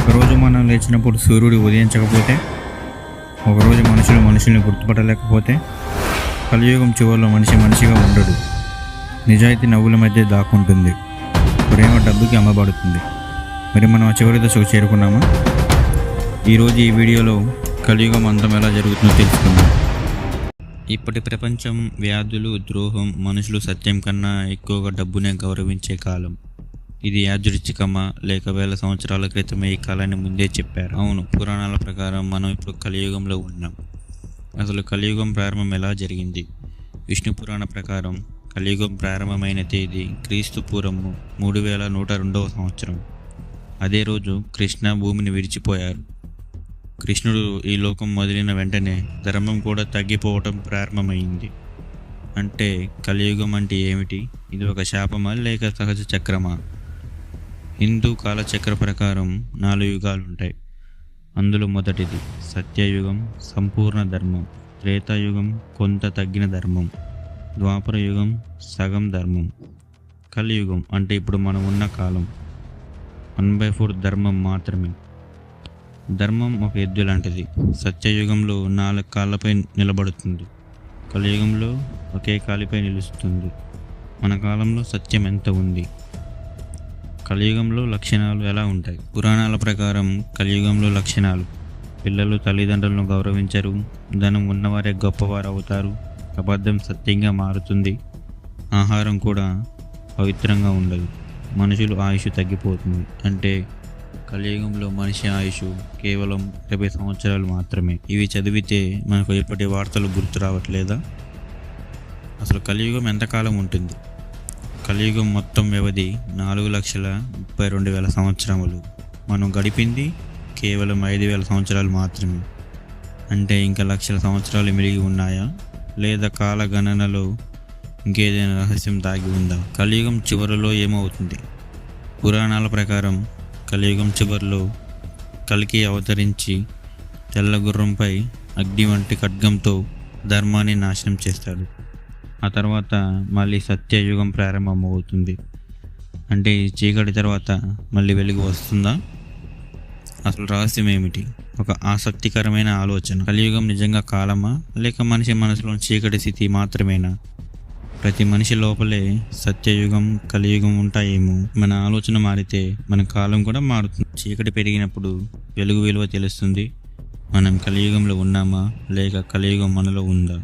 ఒకరోజు మనం లేచినప్పుడు సూర్యుడు ఉదయించకపోతే, ఒకరోజు మనుషుల్ని గుర్తుపట్టలేకపోతే, కలియుగం చివరిలో మనిషిగా ఉండడు. నిజాయితీ నవ్వుల మధ్య దాక్కుంటుంది. ప్రేమ డబ్బుకి అమ్మబడుతుంది. మరి మనం చివరి దశకు చేరుకున్నామా? ఈరోజు ఈ వీడియోలో కలియుగం అంతం ఎలా జరుగుతుందో తెలుసుకుందాం. ఇప్పటి ప్రపంచం వ్యాధులు, ద్రోహం, మనుషులు సత్యం కన్నా ఎక్కువగా డబ్బునే గౌరవించే కాలం. ఇది యాదృచ్ఛికమా లేక వేల సంవత్సరాల క్రితమే ఈ కాలాన్ని ముందే చెప్పారు? అవును, పురాణాల ప్రకారం మనం ఇప్పుడు కలియుగంలో ఉన్నాం. అసలు కలియుగం ప్రారంభం ఎలా జరిగింది? విష్ణు పురాణ ప్రకారం కలియుగం ప్రారంభమైన తేదీ క్రీస్తు పూర్వము 3102వ సంవత్సరం. అదే రోజు కృష్ణ భూమిని విడిచిపోయారు. కృష్ణుడు ఈ లోకం మొదలైన వెంటనే ధర్మం కూడా తగ్గిపోవటం ప్రారంభమైంది. అంటే కలియుగం అంటే ఏమిటి? ఇది ఒక శాపమా లేక సహజ చక్రమా? హిందూ కాలచక్ర ప్రకారం 4 యుగాలు ఉంటాయి. అందులో మొదటిది సత్యయుగం, సంపూర్ణ ధర్మం. త్రేతాయుగం, కొంత తగ్గిన ధర్మం. ద్వాపర యుగం, సగం ధర్మం. కలియుగం అంటే ఇప్పుడు మనం ఉన్న కాలం 1/4 ధర్మం మాత్రమే. ధర్మం ఒక ఎద్దు లాంటిది. సత్యయుగంలో 4 కాళ్ళపై నిలబడుతుంది. కలియుగంలో ఒకే కాలిపై నిలుస్తుంది. మన కాలంలో సత్యం ఎంత ఉంది? కలియుగంలో లక్షణాలు ఎలా ఉంటాయి? పురాణాల ప్రకారం కలియుగంలో లక్షణాలు: పిల్లలు తల్లిదండ్రులను గౌరవించరు, ధనం ఉన్నవారే గొప్పవారు అవుతారు, అబద్ధం సత్యంగా మారుతుంది, ఆహారం కూడా పవిత్రంగా ఉండదు, మనుషులు ఆయుష్ తగ్గిపోతుంది. అంటే కలియుగంలో మనిషి ఆయుష్ కేవలం 20 సంవత్సరాలు మాత్రమే. ఇవి చదివితే మనకు ఇప్పటి వార్తలు గుర్తు రావట్లేదా? అసలు కలియుగం ఎంతకాలం ఉంటుంది? కలియుగం మొత్తం వ్యవధి 4,32,000 సంవత్సరములు. మనం గడిపింది కేవలం 5,000 సంవత్సరాలు మాత్రమే. అంటే ఇంకా లక్షల సంవత్సరాలు మిగిలి ఉన్నాయా? లేదా కాల గణనలో ఇంకేదైనా రహస్యం దాగి ఉందా? కలియుగం చివరిలో ఏమవుతుంది? పురాణాల ప్రకారం కలియుగం చివరిలో కల్కి అవతరించి తెల్ల గుర్రంపై అగ్ని వంటి ఖడ్గంతో ధర్మాన్ని నాశనం చేస్తాడు. ఆ తర్వాత మళ్ళీ సత్యయుగం ప్రారంభమవుతుంది. అంటే చీకటి తర్వాత మళ్ళీ వెలుగు వస్తుందా? అసలు రహస్యం ఏమిటి? ఒక ఆసక్తికరమైన ఆలోచన. కలియుగం నిజంగా కాలమా లేక మనిషి మనసులో చీకటి స్థితి మాత్రమేనా? ప్రతి మనిషి లోపలే సత్యయుగం, కలియుగం ఉంటాయేమో. మన ఆలోచన మారితే మన కాలం కూడా మారుతుంది. చీకటి పెరిగినప్పుడు వెలుగు విలువ తెలుస్తుంది. మనం కలియుగంలో ఉన్నామా లేక కలియుగం మనలో ఉందా?